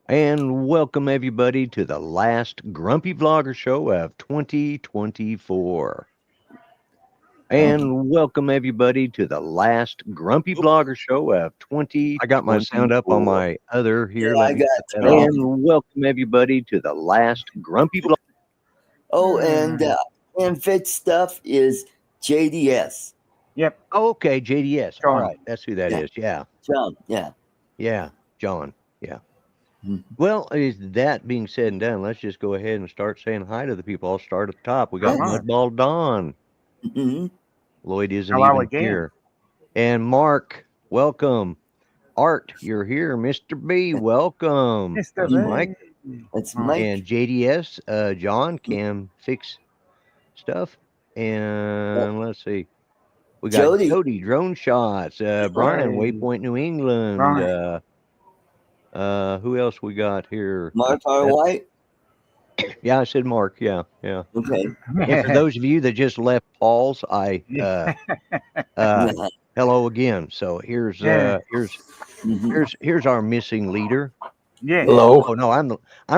And welcome everybody to the last Grumpy Vlogger show of 2024. And welcome everybody to the last Grumpy Vlogger show of I got my sound up on 2024. my other here. Yeah, Let I me got cut that off. And welcome everybody to the last Grumpy Vlogger. Oh, and fit stuff is JDS. Yep. Oh, okay, JDS. All John. right, that's who that Yeah. is. Yeah, John, yeah. yeah, John. Yeah. Mhm. Well, is that being said and done, let's just go ahead and start saying hi to the people. I'll start at the top. We got Hello. Mudball Don. Mhm. Lloyd isn't Hello even again. here. And Mark, welcome. Art, you're here. Mr. B, welcome. Mr. That's B. Mike. That's Oh, Mike. And JDS, John can fix stuff. And let's see. We got Jody. Jody, Drone Shots, Bryan, Hey. Waypoint New England. Right. Who else we got here? Mark R. White. Yeah, I said Mark. Yeah, yeah. Okay. And for those of you that just left Paul's, Yeah. hello again. So here's Yeah. Mhm. here's our missing leader. Yeah. Hello. Oh no, I'm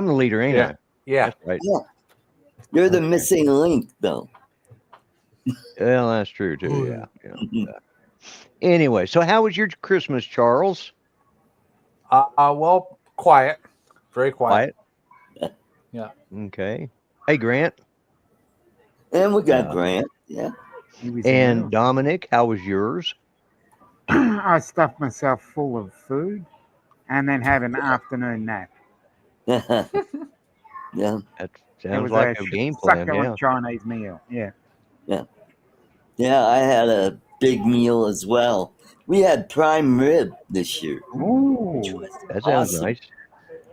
the leader, ain't I? Yeah. That's right. Yeah. You're the Okay. missing link, though. Well, that's true too. Ooh. Yeah. Mhm. Anyway, so how was your Christmas, Charles? Well, quiet. Very quiet. Quiet. Yeah. Okay. Hey, Grant And we got Uh, Grant. Yeah. He was and ill. Dominic. How was yours? I stuffed myself full of food and then had an afternoon nap. yeah. That It sounds was like a a game plan. succulent Yeah. Chinese meal. Yeah. Yeah, I had a big meal as well. We had prime rib this year. Which Ooh. was That sounds awesome. nice.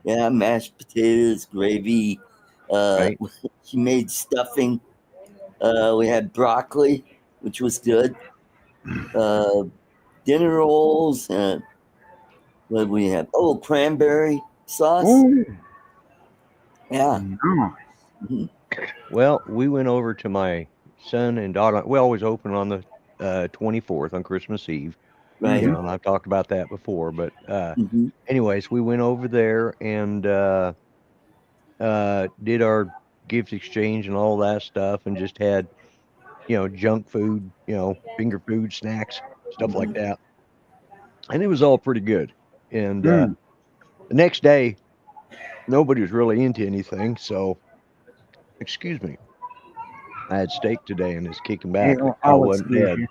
Yeah, mashed potatoes, gravy. Right. She made stuffing. We had broccoli, which was good. Dinner rolls. What did we have? Oh, cranberry sauce. Ooh. Yeah. Nice. Mhm. Well, we went over to my son and daughter. We always open on the 24th on Christmas Eve. Right. You know, and I've talked about that before. But Mhm. anyways, we went over there and did our gift exchange and all that stuff, and just had junk food, finger food, snacks, stuff like Mhm. that, and it was all pretty good. And Mm. the next day, nobody was really into anything. So, excuse me, I had steak today, and it's kicking back. The cow I'll wasn't excuse dead. you.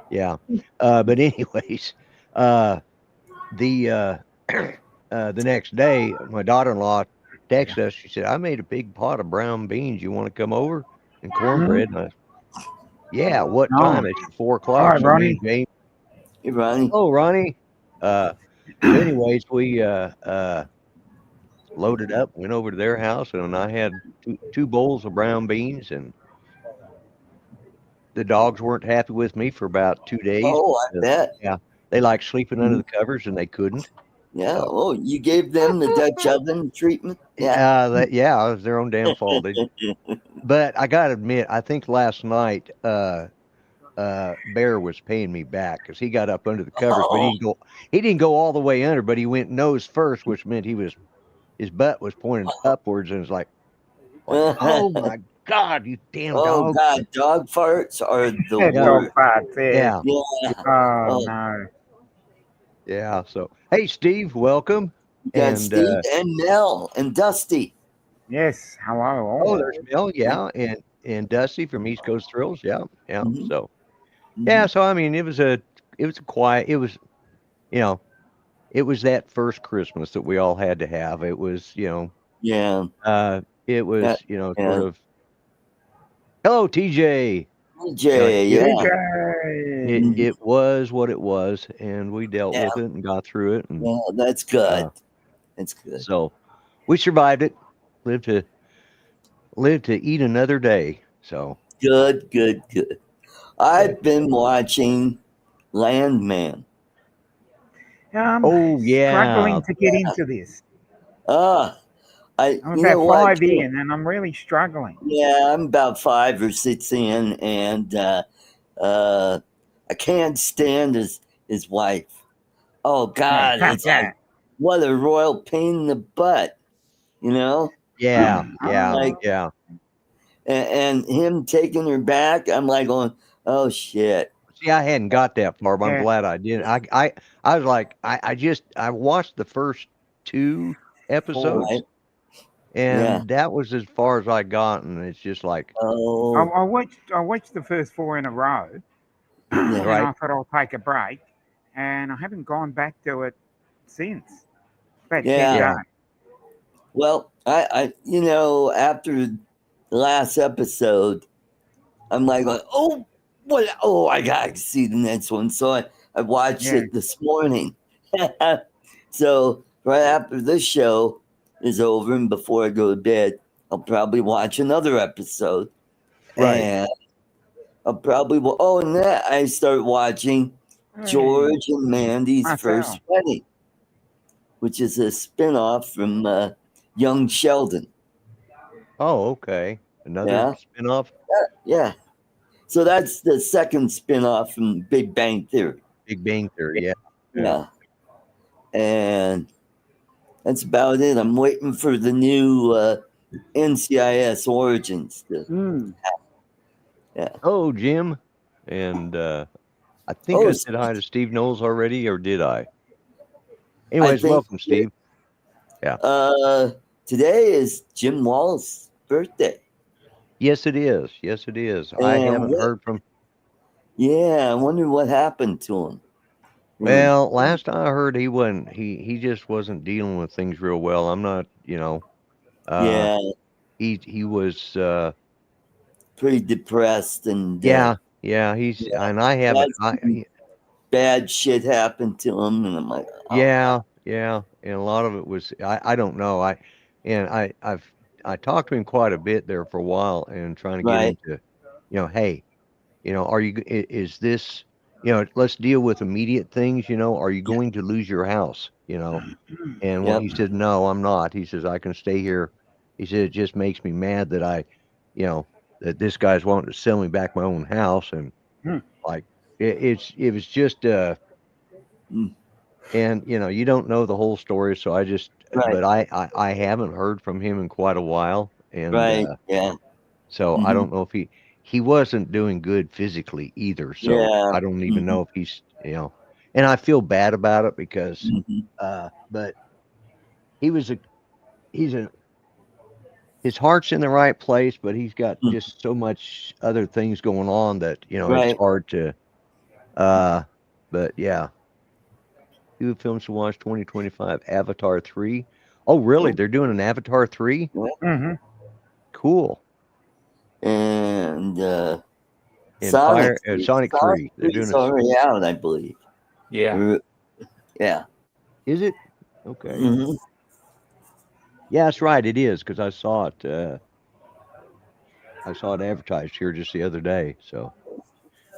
Yeah. But anyways, the the next day, my daughter-in-law texted us. She said, "I made a big pot of brown beans. You want to come over and cornbread?" And yeah. What time? Nice. It's 4 All o'clock. right, So me and Ronnie. James. Hey, Ronnie. Oh, Ronnie. Uh, so anyways, we loaded up, went over to their house, and I had two bowls of brown beans, and the dogs weren't happy with me for about 2 days. Oh, I bet. Yeah, they like sleeping under Mhm. the covers, and they couldn't. Yeah. So Oh, you gave them the Dutch oven treatment? Yeah. it was their own damn fault. But I gotta admit, I think last night Bear was paying me back because he got up under the covers, but Oh. he didn't go all the way under, but he went nose first, which meant his butt was pointed upwards, and it's like oh my God, you damn Oh, dog. God. Dog farts are the Yeah. Dog worst. farts. Yeah. Yeah. Yeah. Oh, Oh, no. Yeah. So hey Steve, welcome. you got And Steve and Mel and Dusty. Yes. Hello. oh, All. there's Mel, yeah, and Dusty from East Coast Thrills, yeah, yeah. Mhm. So yeah, Mhm. so I mean it was a quiet, you know, it was that first Christmas that we all had to have. It was, Yeah. it was, Yeah. sort of hello TJ. Jay. It, Yeah. it DJ. Mhm. it was what it was, and we dealt Yeah. with it and got through it, and Yeah. That's good. uh, That's good. so we survived it. Lived to eat another day. So Good. Good. Good. I've been watching Landman. I'm oh yeah, struggling to get into this. Ah, I'm you know about what? 5 in and I'm really struggling. Yeah, I'm about 5 or 6 in, and I can't stand his wife. Oh God, it's like what a royal pain in the butt, you know? Yeah, yeah, Like- yeah. And him taking her back, I'm like going, oh shit. See, I hadn't got that far, but I'm Yeah. glad I did. I was like, I watched the first 2 episodes, Right. and that was as far as I got, and it's just like, Oh, I watched the first 4 in a row, yeah. and Right. I thought I'll take a break, and I haven't gone back to it since. About 10 Yeah. days. Well, I after the last episode, I'm like, oh, what? Oh, I gotta see the next one. So I watched Yeah. it this morning. So right after this show is over and before I go to bed, I'll probably watch another episode. Right. And I'll probably and then I start watching George and Mandy's Marcel. First Wedding, which is a spinoff from Young Sheldon. oh, okay, another Yeah. spinoff, Yeah. So that's the second spinoff from Big Bang Theory. Big Bang Theory. Yeah. Yeah. And that's about it. I'm waiting for the new NCIS Origins. Oh, Jim, and I think Oh, I said hi to Steve Knowles already, or did I? Anyways, think welcome, you did. Steve. Today is Jim Wall's birthday. Yes, it is. Yes, it is. I And haven't heard from. Yeah, I wonder what happened to him. Well, last I heard, he wasn't. He just wasn't dealing with things real well. I'm not. Yeah, He was. pretty depressed and Yeah. He's and I haven't. bad shit happened to him, and I'm like, oh, Yeah, and a lot of it was I don't know. I talked to him quite a bit there for a while and trying to get him to, hey, are you is this, let's deal with immediate things, are you going to lose your house, And Yep. he said, no, I'm not. He says I can stay here. He said it just makes me mad that that this guy's wanting to sell me back my own house, and like it was just and you don't know the whole story, so I just but I haven't heard from him in quite a while, and yeah, so I don't know if he wasn't doing good physically either, so Yeah. I don't even know if he's and I feel bad about it because but he's his heart's in the right place, but he's got just so much other things going on that it's hard to but yeah. Two films to watch 2025, Avatar 3. Oh, really? They're doing an Avatar 3? Mm-hmm. Cool. and Sonic 3. They're doing already out, I believe. Yeah. Yeah. Is it? Okay. Mm-hmm. Yeah, that's right. It is, because I saw it. I saw it advertised here just the other day. So,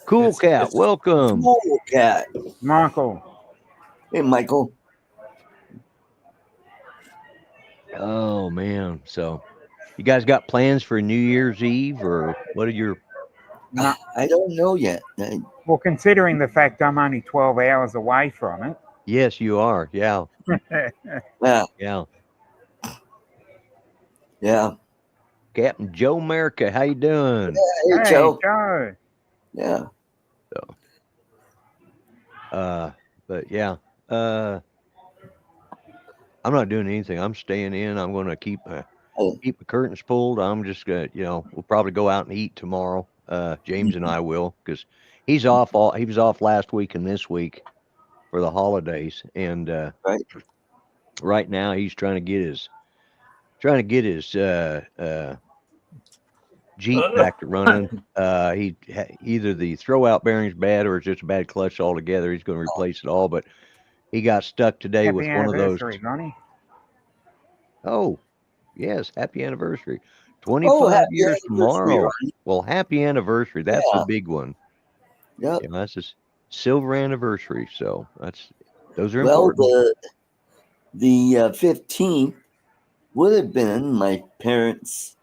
cool, Cat. Welcome. Cool Cat. Michael. Hey, Michael. Oh man. So, you guys got plans for New Year's Eve, or what are your? No. I don't know yet. Well, considering the fact I'm only 12 hours away from it. Yes, you are. Yeah. Yeah. Yeah. Yeah. Captain Joe America, how you doing? Hey, Joe. Joe. Yeah. But yeah, I'm not doing anything. I'm staying in. I'm going to keep the curtains pulled. I'm just gonna, we'll probably go out and eat tomorrow. James and I will, because he was off last week and this week for the holidays, and right now he's trying to get his Jeep back to running. Either the throwout bearing's bad or it's just a bad clutch altogether. He's going to replace it all, but he got stuck today Happy with one of those. Ronnie. Oh, yes, happy anniversary! 25 years tomorrow. Ronnie. Well, happy anniversary. That's the big one. Yep. That's a silver anniversary. So those are Well, important. the 15th would have been my parents'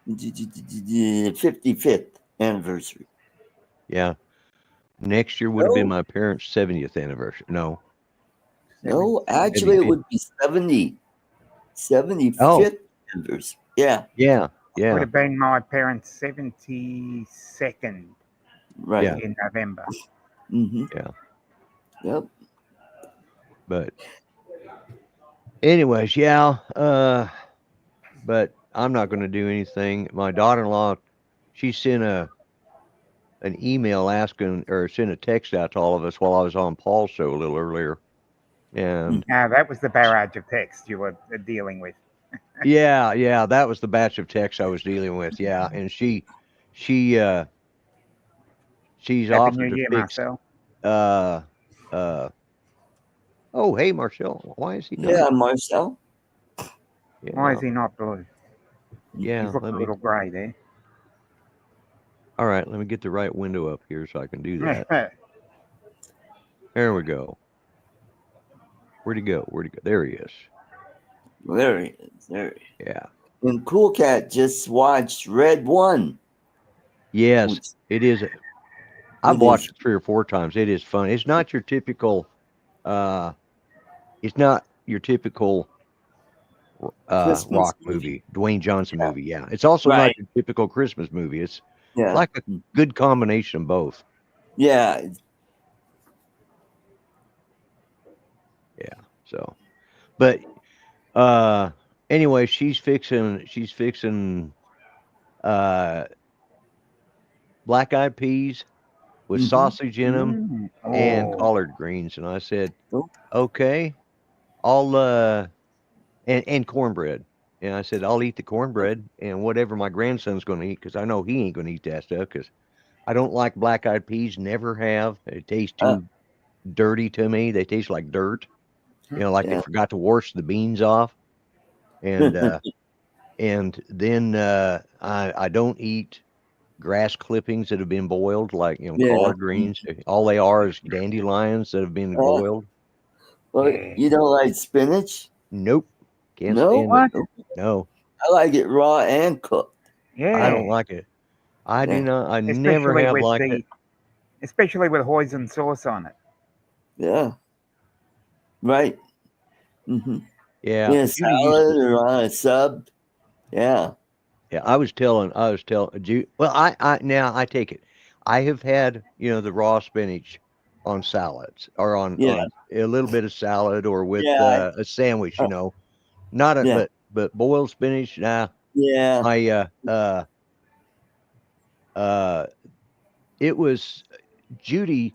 55th anniversary. Yeah. Next year would have been my parents' 70th anniversary. No. No, actually, it would be 75th members. Yeah. Yeah. Would Yeah. have been my parents' 72nd Right. Yeah. in November. Mm-hmm. Yeah. Yep. But anyways, yeah. But I'm not going to do anything. My daughter-in-law, she sent an email asking, or sent a text out to all of us while I was on Paul's show a little earlier. And Now, that was the barrage of text you were dealing with. yeah, that was the batch of texts I was dealing with. Yeah. And she's Happy offered New to Year, fix, Marcel. oh, hey, Marcel, why is he not? Yeah, Marcel. Yeah, Why is he not blue? yeah, He's looking a little grey there. all right, let me get the right window up here so I can do that. There we go. Where'd he go? There he is. There he is. There he is. Yeah. And Cool Cat just watched Red One. Yes, it is. I've watched it 3 or 4 times. It is fun. It's not your typical, it's not your typical rock movie, Dwayne Johnson movie. Yeah. It's also not your typical Christmas movie. It's like a good combination of both. Yeah. Yeah. So, but anyway, she's fixing black-eyed peas with sausage in them and collard greens, and I said, okay, I'll and cornbread. And I said, I'll eat the cornbread and whatever my grandson's going to eat, because I know he ain't going to eat that stuff, because I don't like black-eyed peas, never have. It tastes too dirty to me. They taste like dirt. Like they forgot to wash the beans off. And and then I don't eat grass clippings that have been boiled, like collard greens. All they are is dandelions that have been boiled. Well, you don't like spinach? Nope. Can't No, stand it. No. I like it raw and cooked. Yeah. I don't like it. I do not. I never have liked it. Especially with hoisin sauce on it. Yeah. Right. Mm-hmm. Yeah. In a salad or on a sub. Yeah. Yeah. I was telling you. Well, I take it. I have had the raw spinach on salads or on a little bit of salad or with a sandwich. Not a but boiled spinach. Nah. Yeah. It was Judy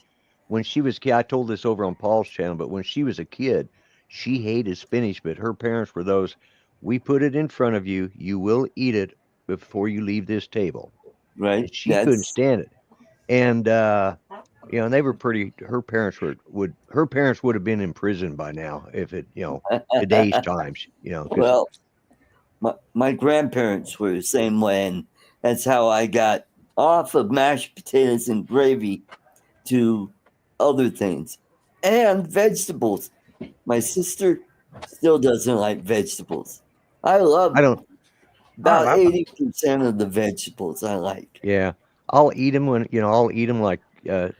when she was a kid. I told this over on Paul's channel, but when she was a kid, she hated spinach, but her parents were those, we put it in front of you, you will eat it before you leave this table. Right. And she couldn't stand it. And and they were pretty, her parents would have been in prison by now if it, today's times, Well, my grandparents were the same way, and that's how I got off of mashed potatoes and gravy to other things and vegetables. My sister still doesn't like vegetables. About 80% of the vegetables I like. Yeah, I'll eat them when I'll eat them like I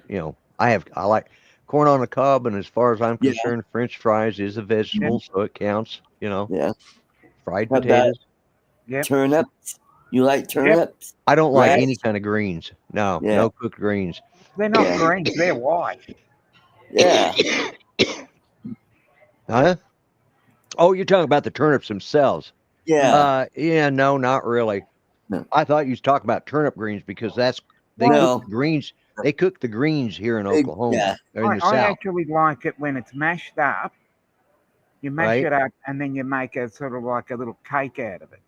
like corn on the cob, and as far as I'm concerned, French fries is a vegetable, so it counts. Yeah. Fried potatoes. Turnips. You like turnips? I don't like any kind of greens. No, no cooked greens. They're not greens, they're white. Yeah. Huh? Oh, you're talking about the turnips themselves. Yeah. No, not really. No. I thought you was talking about turnip greens because they cook the greens. They cook the greens here in Oklahoma. Or in the South. I actually like it when it's mashed up. You mash it up and then you make a sort of like a little cake out of it.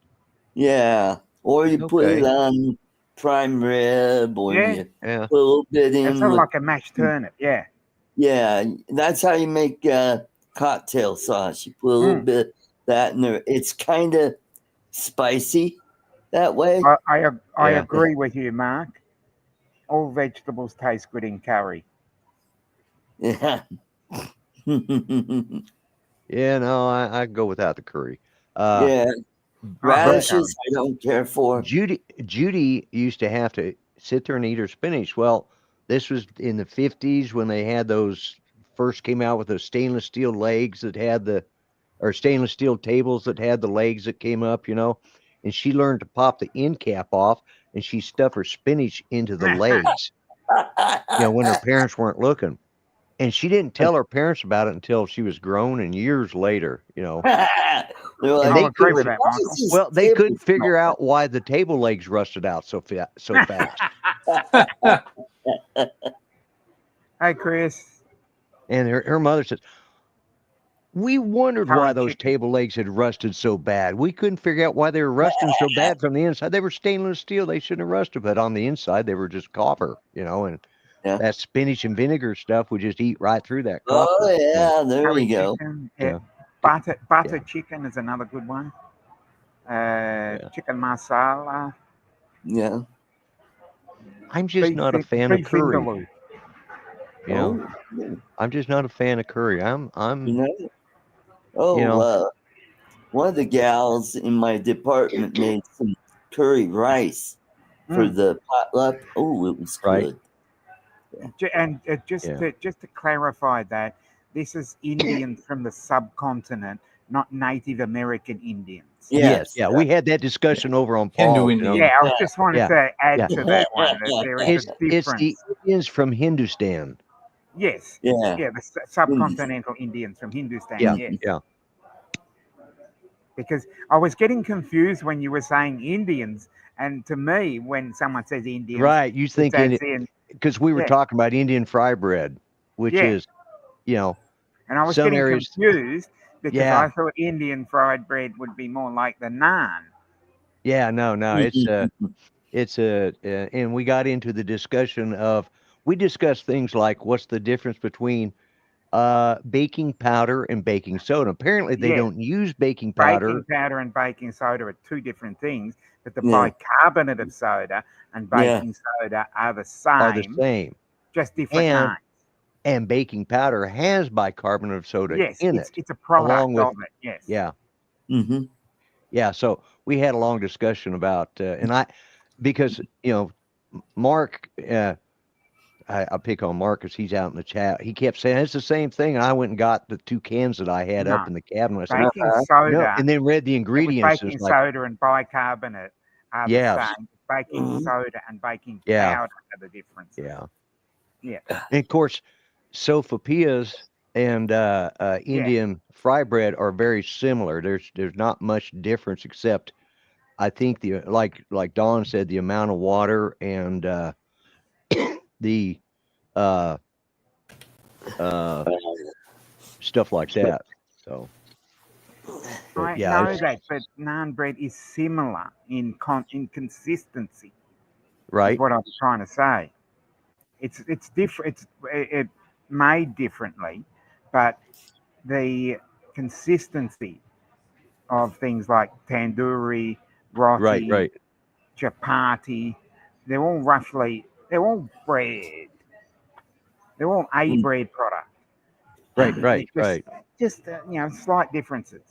Yeah. Or you put it on prime rib, or you put a little bit in. It's sort of like a mashed turnip, Yeah, that's how you make cocktail sauce. You put a little bit of that in there. It's kind of spicy that way. I agree with you, Mark. All vegetables taste good in curry. Yeah. No, I go without the curry. Radishes I don't care for. Judy used to have to sit there and eat her spinach. Well, this was in the 50s when they had those first came out with those stainless steel legs that had or stainless steel tables that had the legs that came up, and she learned to pop the end cap off, and she stuffed her spinach into the legs, when her parents weren't looking. And she didn't tell her parents about it until she was grown and years later, They're And I'll they agree with couldn't- that, Michael. Well, they couldn't figure out why the table legs rusted out so fast. Hey, Chris. And her mother says, we wondered why Curry those chicken. table legs had rusted so bad. We couldn't figure out why they were rusting so bad from the inside. They were stainless steel. They shouldn't have rusted, but on the inside, they were just copper, and that spinach and vinegar stuff would just eat right through that copper. Oh, yeah, there Curry you go. chicken. Yeah. Butter chicken is another good one. Chicken masala. Yeah. I'm just not a fan of curry. I'm just not a fan of curry. I'm one of the gals in my department made some curry rice for the potluck. Oh, it was good. And just to clarify that, this is Indians from the subcontinent, not Native American Indians. Yes. Yeah. We had that discussion over on Paul. Yeah, I just wanted to add to that one. That there is a difference. It's the Indians from Hindustan. Yes. Yeah. Yeah, the subcontinental Indians from Hindustan. Yeah. Yes. Yeah. Because I was getting confused when you were saying Indians, and to me, when someone says Indians, right, you think because we were talking about Indian fry bread, which is, and I was getting confused because I thought Indian fried bread would be more like the naan. Yeah, no, it's and we got into the discussion of, we discussed things like what's the difference between baking powder and baking soda. Apparently they don't use baking powder. Baking powder and baking soda are two different things, but the bicarbonate of soda and baking soda are the same. Just different names. And baking powder has bicarbonate of soda in it. It's a product of it. Yes. Yeah. Mm-hmm. Yeah. So we had a long discussion about, because Mark, I pick on Mark because he's out in the chat. He kept saying it's the same thing, and I went and got the 2 cans that I had up in the cabinet. I said, baking soda, and then read the ingredients. Baking soda and bicarbonate are the same. Baking soda and baking powder are the difference. Yeah. Yeah. And of course, sopapillas and Indian fry bread are very similar. There's not much difference, except I think like Dawn said, the amount of water and the stuff like that. So I know that, but naan bread is similar in consistency. Right. Is what I was trying to say. It's different. It's made differently, but the consistency of things like tandoori, roti, chapati, they're all bread. They're all a bread product. Right. Just slight differences.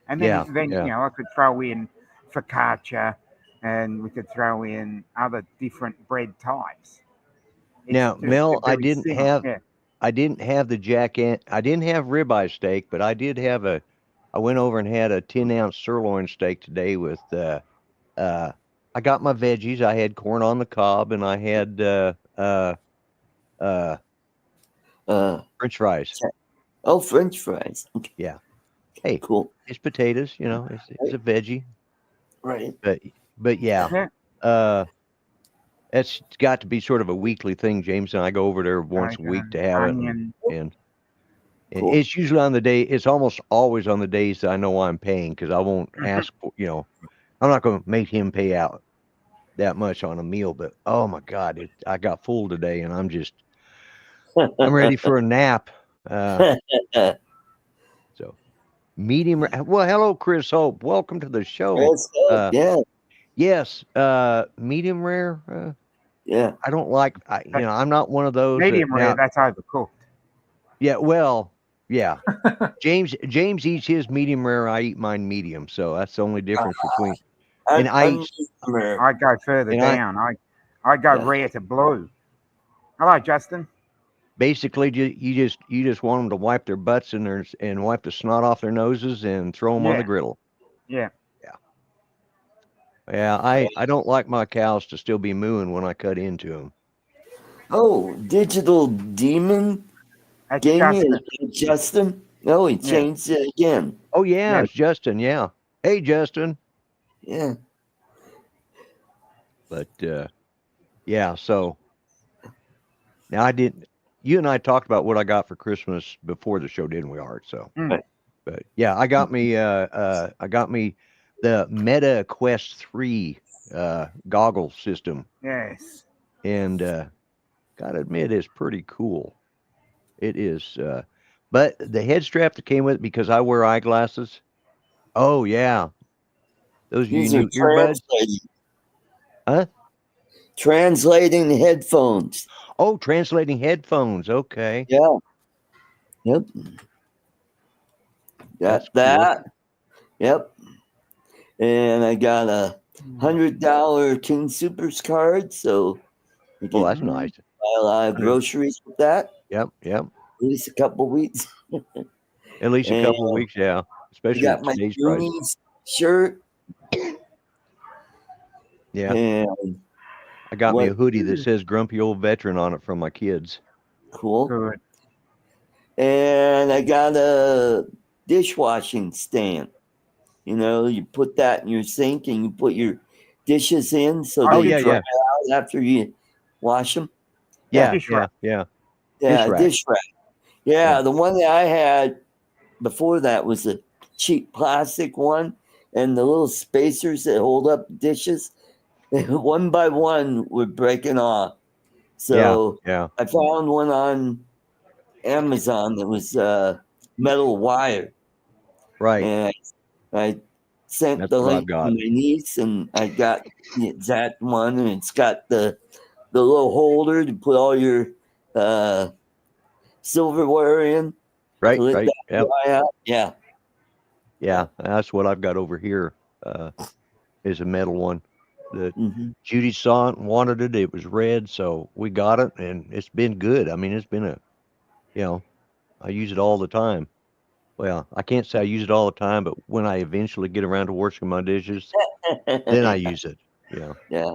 And then I could throw in focaccia, and we could throw in other different bread types. Now, Mel, I didn't have the I didn't have ribeye steak, but I did have I went over and had a 10-ounce sirloin steak today with I got my veggies. I had corn on the cob, and I had French fries. Oh, French fries. Okay. Yeah. Hey, cool. It's potatoes, it's a veggie. Right. But yeah. That's got to be sort of a weekly thing. James and I go over there once a week to have it. And cool. It's usually on the day. It's almost always on the days that I know I'm paying, because I won't ask for, I'm not going to make him pay out that much on a meal. But oh my God, I got full today, and I'm ready for a nap. So medium. Well, hello, Chris Hope. Welcome to the show. Yes. Medium rare. Yeah. I don't like. I'm not one of those. Medium rare. That's overcooked. Yeah. Well. Yeah. James eats his medium rare. I eat mine medium. So that's the only difference between. And I go further down. I go rare to blue. Hello, Justin. basically, you just want them to wipe their butts and wipe the snot off their noses and throw them on the Yeah. griddle. Yeah. Yeah, I don't like my cows to still be mooing when I cut into them. Oh, Digital Demon That's gave me Justin. a Justin. Oh, he changed it again. Oh yeah, Yeah. it's Justin. Yeah, hey Justin. Yeah. But yeah, so now I didn't. You and I talked about what I got for Christmas before the show, didn't we, Art? So, Mm. but yeah, I got me the Meta Quest 3 goggle system, Yes. and gotta admit, it's pretty cool. It is, but the head strap that came with it, because I wear eyeglasses. Oh yeah, those you These are new earbuds, huh? translating headphones. Oh, translating headphones. Okay, Yeah. Yep. that's Got that. Yep. And I got a $100 King Supers card, so you Oh, can that's Mhm. nice. buy a lot of groceries with that. Yep. At least a couple weeks. At least a And couple of weeks, yeah. I Especially got with my today's prices. Goonies shirt. Yeah. And I got me a what- hoodie that says "Grumpy Old Veteran" on it from my kids. cool. Good. And I got a dishwashing stand. You know, you put that in your sink and you put your dishes in so Oh, they yeah, dry yeah. out after you wash them. Yeah, Dish yeah, rack. yeah. Yeah, rack. dish rack. Yeah, Yeah. the one that I had before that was a cheap plastic one, and the little spacers that hold up dishes, one by one, were breaking off. So Yeah. I found one on Amazon that was metal wire, Right. and I sent That's the what I've link to got. my niece, and I got the exact one, and it's got the little holder to put all your silverware in. Right, To let right. that Yep. dry out. Yeah. Yeah. That's what I've got over here. Is a metal one. That Mm-hmm. Judy saw it and wanted it. It was red, so we got it, and it's been good. I mean, it's been I use it all the time. Well, I can't say I use it all the time, but when I eventually get around to washing my dishes, then I use it. Yeah. Yeah.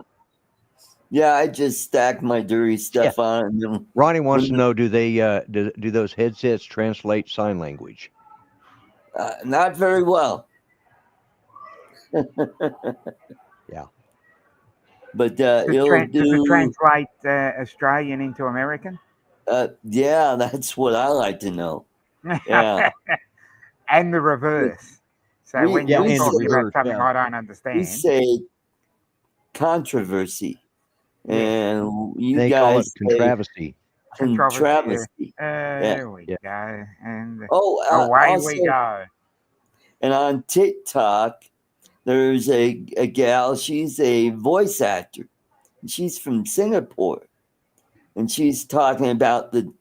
Yeah, I just stack my dirty stuff on, and then Ronnie wants to when- know: do they do those headsets translate sign language? not very well. Yeah. But Does it'll it do. translate Australian into American? Yeah, that's what I like to know. Yeah. And the reverse. So We- when Yeah, you're and the talking about reverse, something yeah. I don't We understand, say controversy, and you They call guys it say controversy. controversy. there we Yeah. go. And Oh, away also, we go. and on TikTok, there's a gal. She's a voice actor. She's from Singapore, and she's talking about the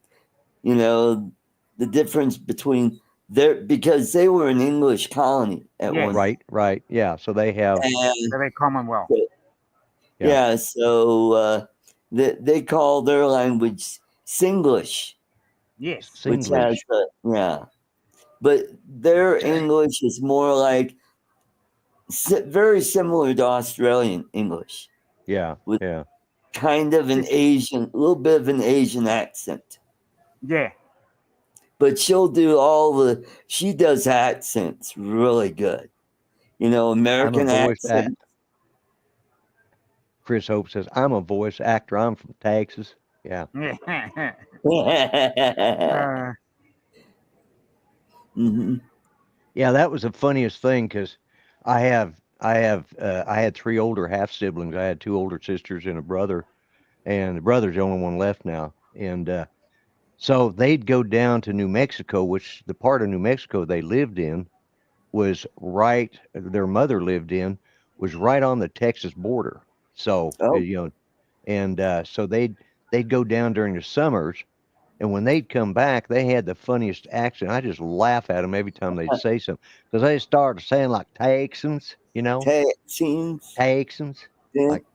difference between because they were an English colony at Yes. one. Right. Yeah. So they have. And So they're Commonwealth. yeah, so they call their language Singlish, Yes. which Singlish. has but their English is more like very similar to Australian English, Yeah. with- Yeah. kind of a little bit of an Asian accent. Yeah. But she does accents really good. American I'm a voice accent. Chris Hope says, "I'm a voice actor. I'm from Texas." Yeah. Mhm. Yeah, that was the funniest thing because I had three older half siblings. I had two older sisters and a brother, and the brother's the only one left now. And so they'd go down to New Mexico, which the part of New Mexico they lived in was their mother lived in was right on the Texas border. So Oh. and so they'd go down during the summers. And when they'd come back, they had the funniest accent. I just laugh at them every time they'd say something because they started saying like Texans, Texans. Texans. Yeah. Like,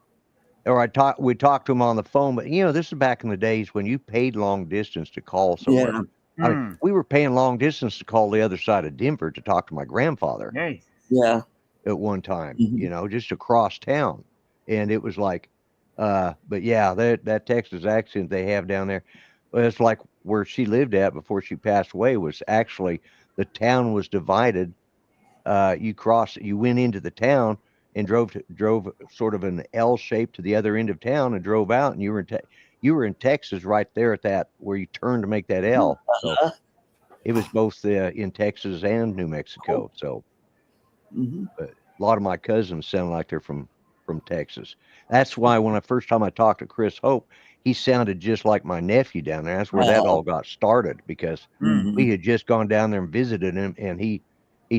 or we talked to him on the phone, but this is back in the days when you paid long distance to call somewhere. Yeah. I mean, we were paying long distance to call the other side of Denver to talk to my grandfather Yes. Yeah. at one time, Mhm. just across town. And it was like, but yeah, that Texas accent they have down there, well, it's like where she lived at before she passed away was actually the town was divided. You went into the town and drove sort of an L shape to the other end of town and drove out, and you were in Texas right there at that where you turned to make that L. So Uh-huh. it was both in Texas and New Mexico. So, Mhm. but a lot of my cousins sound like they're from Texas. That's why when first time I talked to Chris Hope, he sounded just like my nephew down there. That's where that all got started because we Mhm. had just gone down there and visited him, and he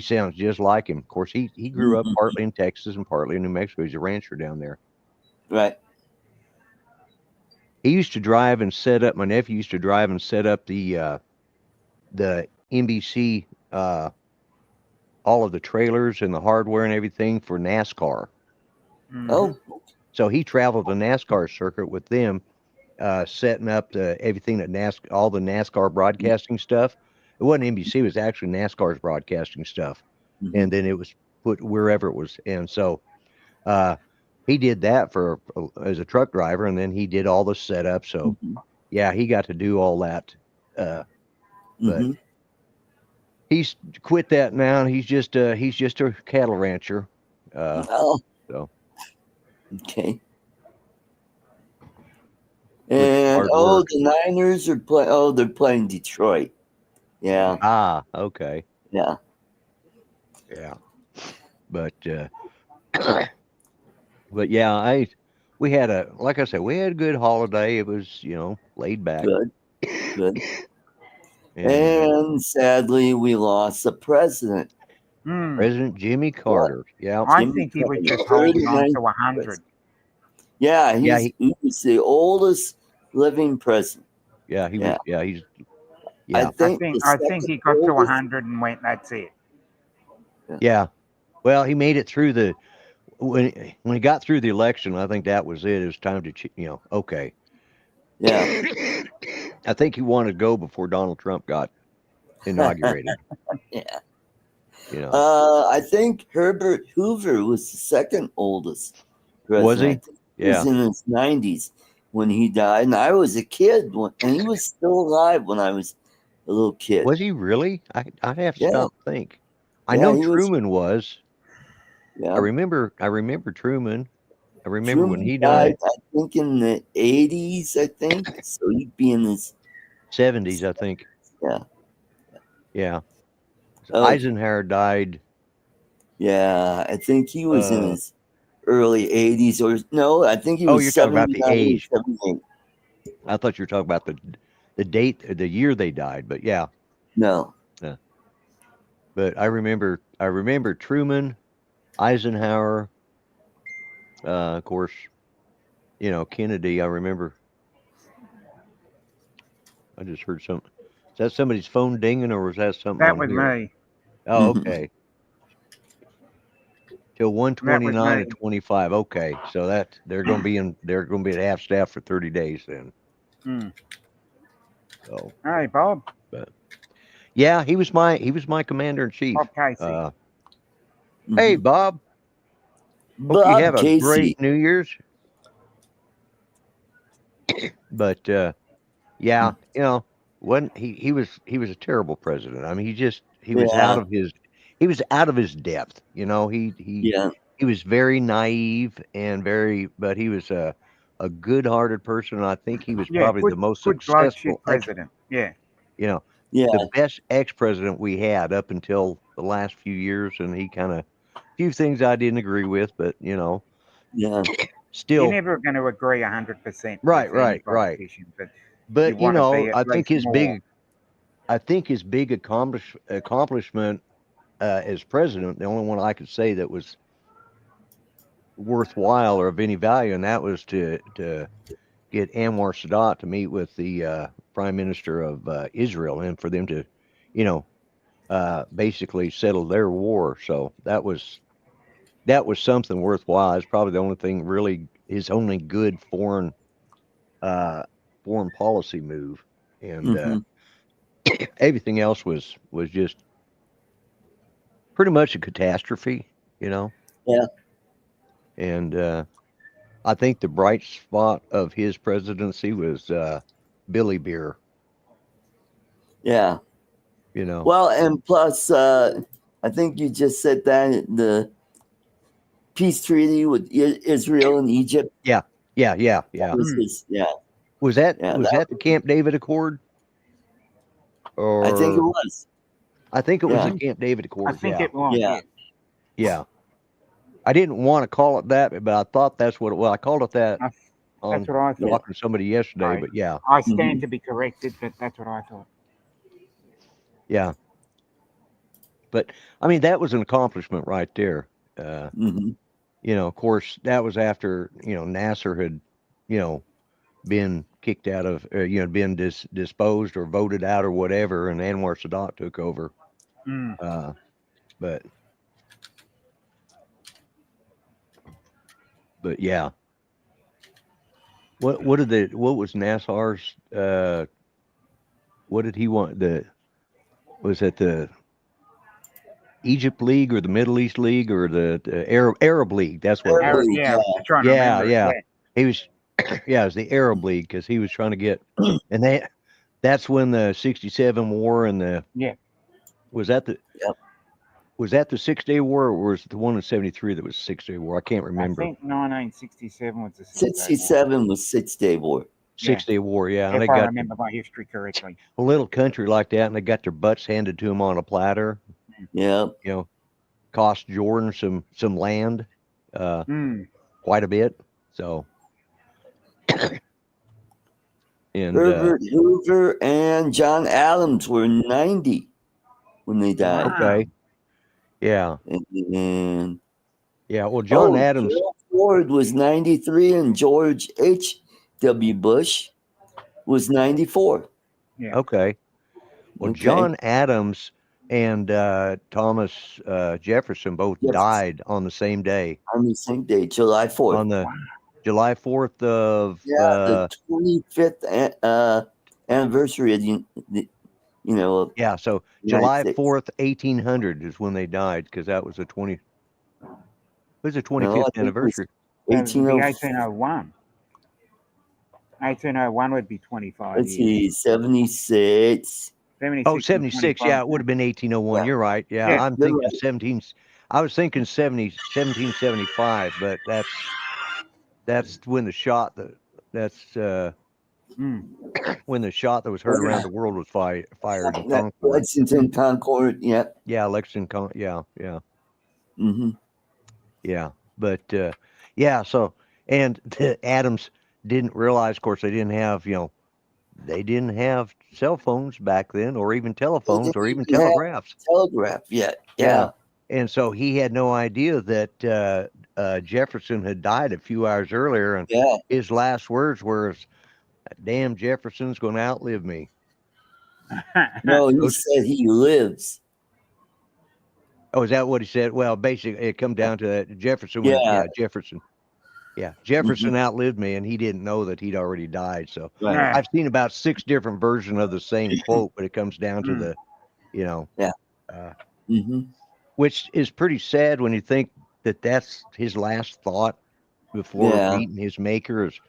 sounds just like him. Of course, he grew up Mhm. partly in Texas and partly in New Mexico. He's a rancher down there. Right. He used to drive and set up. My nephew used to drive and set up the NBC all of the trailers and the hardware and everything for NASCAR. Oh. So he traveled the NASCAR circuit with them, setting up everything that all the NASCAR broadcasting stuff. It wasn't NBC; it was actually NASCAR's broadcasting stuff, and Mhm. then it was put wherever it was. And so uh, he did that as a truck driver, and then he did all the setup. So Mhm. yeah, he got to do all that. But Mhm. he's quit that now. And he's just a cattle rancher. Oh. So Okay. with And hard work. the Niners are playing. Oh, they're playing Detroit. Yeah. Okay. Yeah. Yeah. But but yeah, we had like I said, we had a good holiday. It was, laid back. Good. Good. And And sadly, we lost the president. President Jimmy Yeah. Carter. Yeah. I Jimmy think he was Carter, just holding on 39th to 100. president. Yeah, Yeah, he was the oldest living president. yeah, he was Yeah. he's I yeah. think the I think second he got to oldest. 100 and went, that's it. Yeah. Well, he made it through when he got through the election, I think that was it. It was time to okay. Yeah. I think he wanted to go before Donald Trump got inaugurated, Yeah. you know. I think Herbert Hoover was the second oldest Was president. he? I think he Yeah. was in his 90s when he died, and I was a kid, and he was still alive when I was a little kid. Was he really? I'd have to Yeah. stop and think. I Yeah, know he was. Truman was. Yeah. I remember Truman. I remember when Truman he died, died. I think, in the 80s, I think. So he'd be in his 70s, I think. Yeah. Yeah. Oh, Eisenhower died. yeah. I think he was in his early 80s, or no, I think he was You're talking about the 79 or age. 78. I thought you were talking about the date, the year they died, but yeah. No. Yeah. But I remember Truman, Eisenhower, of course, Kennedy. I remember. I just heard something. Is that somebody's phone dinging, or was that something That on was here? me. Oh, okay. Till That was 129 me. and 25. Okay, so they're going to be at half staff for 30 days then. So, Hey, Bob. but yeah, he was my commander in chief. Bob Casey. Hey, Bob. Hope you Bob have a Casey. great New Year's. But yeah, when he was a terrible president. I mean, he was Yeah. out of his depth. He was very naive and but he was a good-hearted person. And I think he was probably the most good bloke shit successful president. Yeah. Yeah. the best ex-president we had up until the last few years, and he kind of few things I didn't agree with, but Yeah. still You're never going to agree 100% right, with any right. politician, but But you want to be at I think least more. his big accomplishment as president, the only one I could say that was worthwhile or of any value, and that was to get Anwar Sadat to meet with the prime minister of Israel, and for them to, basically settle their war. So that was that was something worthwhile. It's probably the only thing really his only good foreign policy move, and everything else was just pretty much a catastrophe, you know. Yeah. And I think the bright spot of his presidency was Billy Beer. Yeah. You know. Well, and plus, I think you just said that the peace treaty with Israel and Egypt. Yeah. Was that the Camp David Accord? Or I think it was. I think it was the Camp David Accord. I think it was. Yeah. Yeah. I didn't want to call it that, but I thought that's what it was. I called it that That's on what I thought. talking to somebody yesterday, Right. but yeah. I stand to be corrected, but that's what I thought. Yeah. But I mean, that was an accomplishment right there. You know, of course, that was after, you know, Nasser had, you know, been kicked out of, you know, been disposed or voted out or whatever, and Anwar Sadat took over. But yeah. What was Nasser's what did he want? Was it the Egypt League or the Middle East League or the Arab League? That's what it was. Yeah, trying to remember. Yeah. He was it was the Arab League because he was trying to get, and that's when the 67 war and the was that the was that the 6-Day War, or was it the one in 73 that was 6-Day War? I can't remember. I think 1967 was the 67 was 6-Day War. 6-Day War, yeah. If I remember my history correctly. A little country like that, and they got their butts handed to them on a platter. Yeah. You know, cost Jordan some land, quite a bit. So, and Herbert Hoover and John Adams were 90 when they died. Okay. Yeah. And well, John Adams. Gerald Ford was 93, and George H.W. Bush was 94. Yeah. Okay. Well, John Adams and Thomas Jefferson both died on the same day. On the same day, July 4th. On the July 4th of the 25th anniversary of so July 4th, 1800 is when they died, because that was the 25th anniversary. 1801. 1801 would be 25 Let's see, 76. 76. Yeah, it would have been 1801. Yeah. You're right. Yeah, I'm thinking 17. I was thinking 1775, but that's when the shot when the shot that was heard around the world was fired in Concord. Lexington, Concord. Yeah. Yeah, Lexington. Yeah. Yeah, but so, and the Adams didn't realize, of course, they didn't have cell phones back then, or even telephones, or even telegraphs. Telegraph, yeah. And so he had no idea that Jefferson had died a few hours earlier, and his last words were, "Damn, Jefferson's going to outlive me." No, he said he lives. Oh, is that what he said? Well, basically, it come down to that. Jefferson. Jefferson outlived me, and he didn't know that he'd already died. So I've seen about 6 different versions of the same quote, but it comes down to which is pretty sad when you think that that's his last thought before meeting his maker, is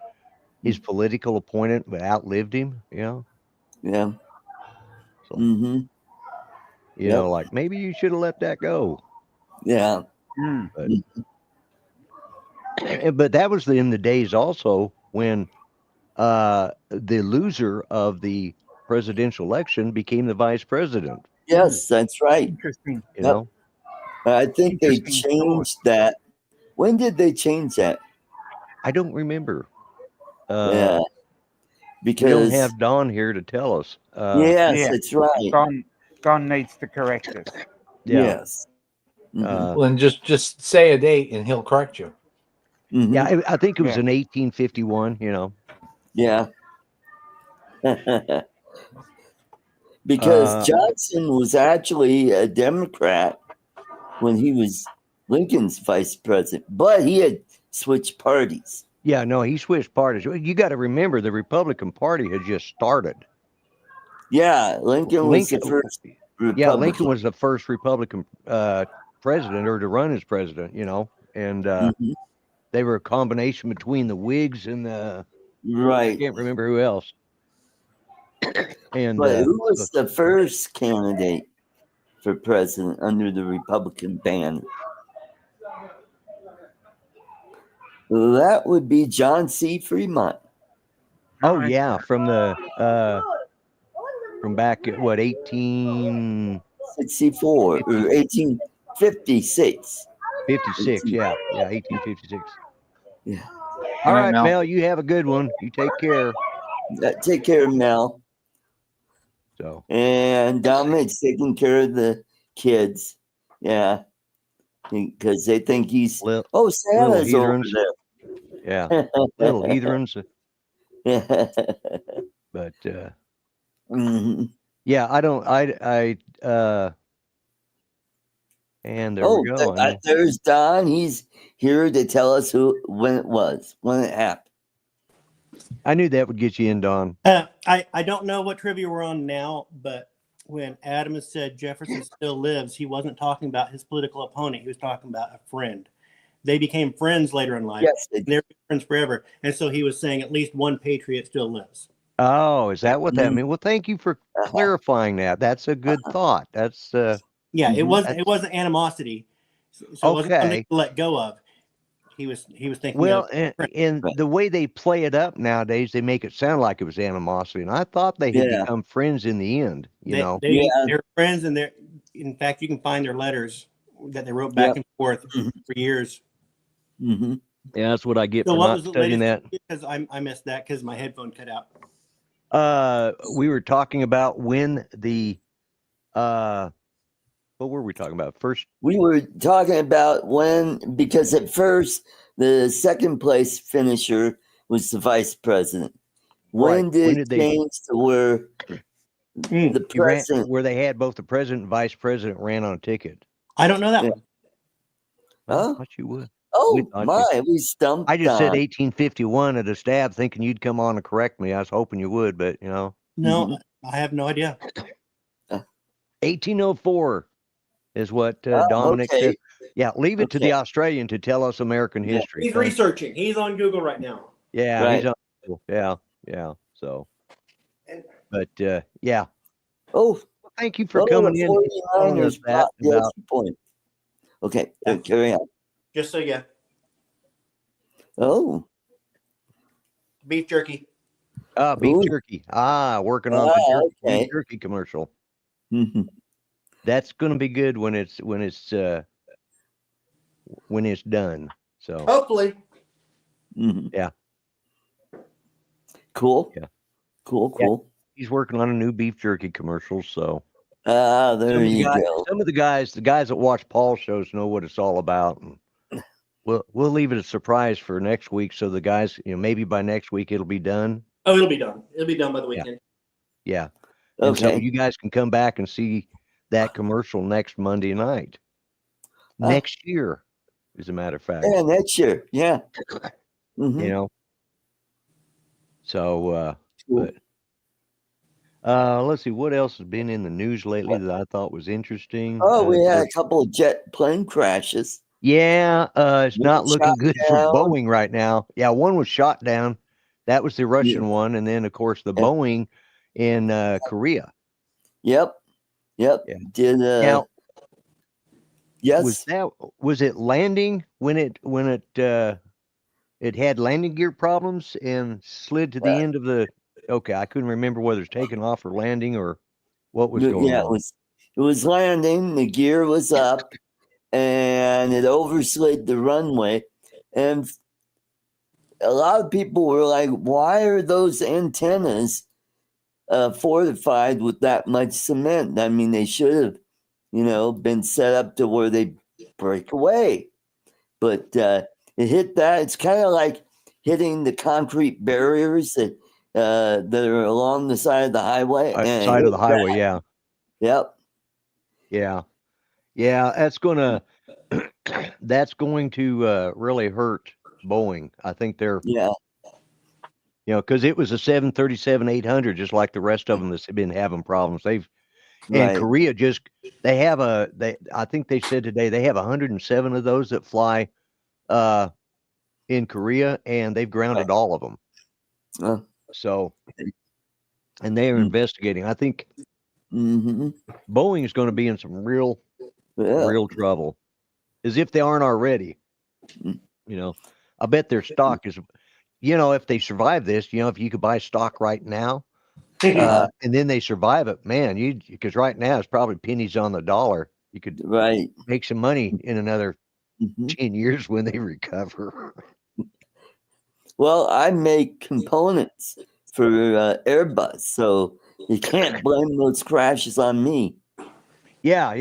his political opponent, but outlived him. So, you know, like, maybe you should have let that go. Yeah. But that was in the days also when the loser of the presidential election became the vice president. Yes, that's right. Interesting. You know, I think they changed that. When did they change that? I don't remember. Because we don't have Don here to tell us. Yes, that's right. Don needs to correct us. Yes. Well, then just say a date and he'll correct you. Yeah, I think it was in 1851. You know. Yeah. Because Johnson was actually a Democrat when he was Lincoln's vice president, but he had switched parties. Yeah, no, he switched parties. You got to remember the Republican Party had just started. Yeah, Lincoln was the first Republican. Yeah, Lincoln was the first Republican president, or to run as president, and they were a combination between the Whigs and the right. I can't remember who else. And but who was the first candidate for president under the Republican banner? That would be John C. Fremont. Oh yeah, from back at what 1864 or 1856. 56, yeah, 1856. Yeah. All right, Mel. Mel, you have a good one. You take care. Take care, Mel. So. And Dominic's taking care of the kids. Yeah. Because they think he's Santa's over there. Yeah. Little heathens. But yeah, I don't and there we go. There's Don. He's here to tell us when it happened. I knew that would get you in, Don. I don't know what trivia we're on now, but when Adam said Jefferson still lives, he wasn't talking about his political opponent. He was talking about a friend. They became friends later in life. Yes, they're friends forever. And so he was saying at least one patriot still lives. Oh, is that what that means? Well, thank you for clarifying that. That's a good thought. That's yeah, it wasn't animosity. So it wasn't something to let go of. He was thinking. Well, and the way they play it up nowadays, they make it sound like it was animosity, and I thought they had become friends in the end. They're friends, and in fact, you can find their letters that they wrote back and forth for years. Mm-hmm. Yeah, that's what I get for not studying that. Because I missed that because my headphone cut out. We were talking about when the what were we talking about first? We were talking about because at first the second place finisher was the vice president. When did it change to where the president, where they had both the president and vice president ran on a ticket? I don't know that one. I thought you would. Oh we stumped. I just said 1851 at a stab, thinking you'd come on and correct me. I was hoping you would, but No, I have no idea. 1804 is what Dominic said. Yeah, leave it to the Australian to tell us American history. He's researching. He's on Google right now. Yeah, right. He's on Google. Yeah. So, but yeah. Oh, thank you for coming in. Telling us that about point. Okay, carry on. Just so yeah. Oh, beef jerky. Beef jerky. Working on the beef jerky commercial. Mm-hmm. That's going to be good when it's done. So hopefully. Mm-hmm. Yeah. Cool. Yeah. Cool. Yeah. He's working on a new beef jerky commercial. So there you go. Some of the guys that watch Paul's shows know what it's all about. And we'll leave it a surprise for next week. So the guys, maybe by next week it'll be done. Oh, it'll be done. It'll be done by the weekend. Yeah. Okay. And so you guys can come back and see that commercial next Monday night. Next year, as a matter of fact. Yeah, next year. Yeah. Mm-hmm. So, cool. But let's see what else has been in the news lately that I thought was interesting. Oh, we had a couple of jet plane crashes. Yeah, it's not looking good for Boeing right now. Yeah, one was shot down. That was the Russian one, and then of course the Boeing in Korea. Yep. Yeah. Did now, yes? Was it landing when it had landing gear problems and slid to the end of the? Okay, I couldn't remember whether it's taking off or landing or what was going on. Yeah, it was landing. The gear was up, and it overslid the runway, and a lot of people were like, "Why are those antennas fortified with that much cement? I mean, they should have, been set up to where they break away." But it hit that. It's kind of like hitting the concrete barriers that are along the side of the highway. Side of the highway, yeah. Yep. Yeah. That's gonna. that's going to really hurt Boeing. I think they're, Yeah. because it was a 737-800, just like the rest of them that's been having problems. And Right. Korea I think they said today they have 107 of those that fly in Korea, and they've grounded all of them. Uh, So, and they are investigating. I think mm-hmm. Boeing is going to be in some real trouble, as if they aren't already. I bet their stock is, if they survive this, if you could buy stock right now, and then they survive it, man, because right now it's probably pennies on the dollar. You could make some money in another 10 years when they recover. Well, I make components for Airbus, so you can't blame those crashes on me. Yeah.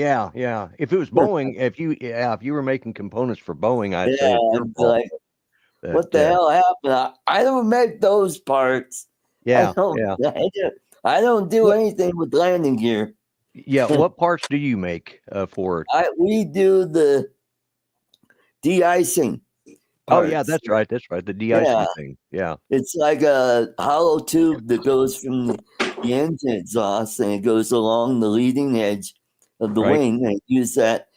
If it was Boeing, if you were making components for Boeing, I'd say it's your fault. Like, what the hell happened? I don't make those parts. Yeah, I don't do anything with landing gear. Yeah, what parts do you make for it? We do the de-icing parts. Oh yeah, that's right. The de-icing thing. Yeah, it's like a hollow tube that goes from the engine exhaust, and it goes along the leading edge of the wing, and use that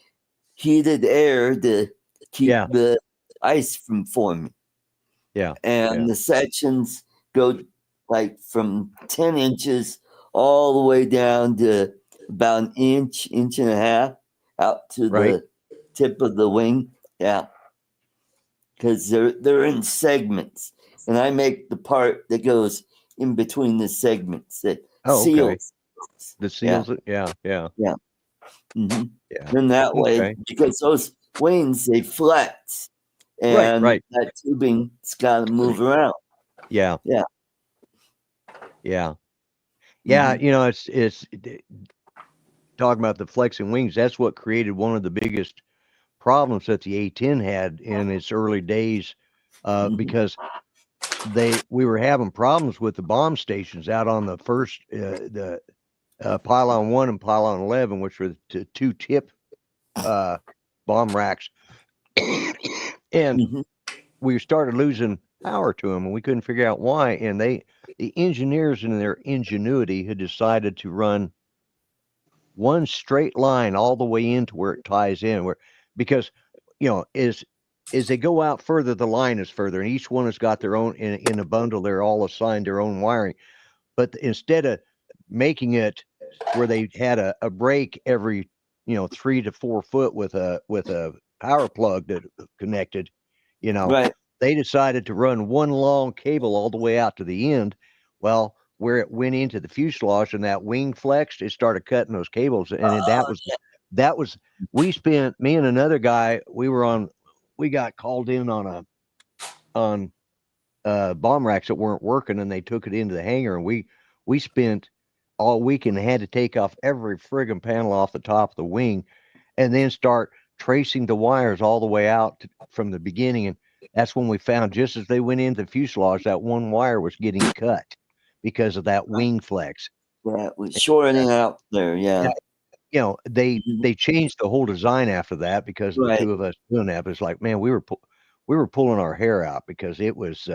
heated air to keep the ice from forming. Yeah, and the sections go like from 10 inches all the way down to about an inch and a half out to the tip of the wing. Yeah, because they're in segments, and I make the part that goes in between the segments that seals. The seals. Yeah. Mm-hmm. And that way, because those wings, they flex, and that tubing's got to move around. Yeah. It's talking about the flexing wings. That's what created one of the biggest problems that the A-10 had in its early days, because we were having problems with the bomb stations out on the first the pylon 1 and pylon 11, which were the two tip bomb racks, and we started losing power to them, and we couldn't figure out why. And the engineers, in their ingenuity, had decided to run one straight line all the way into where it ties in, because as they go out further, the line is further, and each one has got their own in a bundle. They're all assigned their own wiring, but instead of making it where they had a break every 3 to 4 foot with a power plug that connected, they decided to run one long cable all the way out to the end. Well, where it went into the fuselage and that wing flexed, it started cutting those cables, and that was me and another guy, we got called in on bomb racks that weren't working, and they took it into the hangar, and we spent all weekend, had to take off every friggin' panel off the top of the wing, and then start tracing the wires all the way out from the beginning. And that's when we found, just as they went into the fuselage, that one wire was getting cut because of that wing flex. Yeah, it was shorting out there. Yeah. They changed the whole design after that because of the two of us doing that. But it's like, man, we were pulling our hair out because it was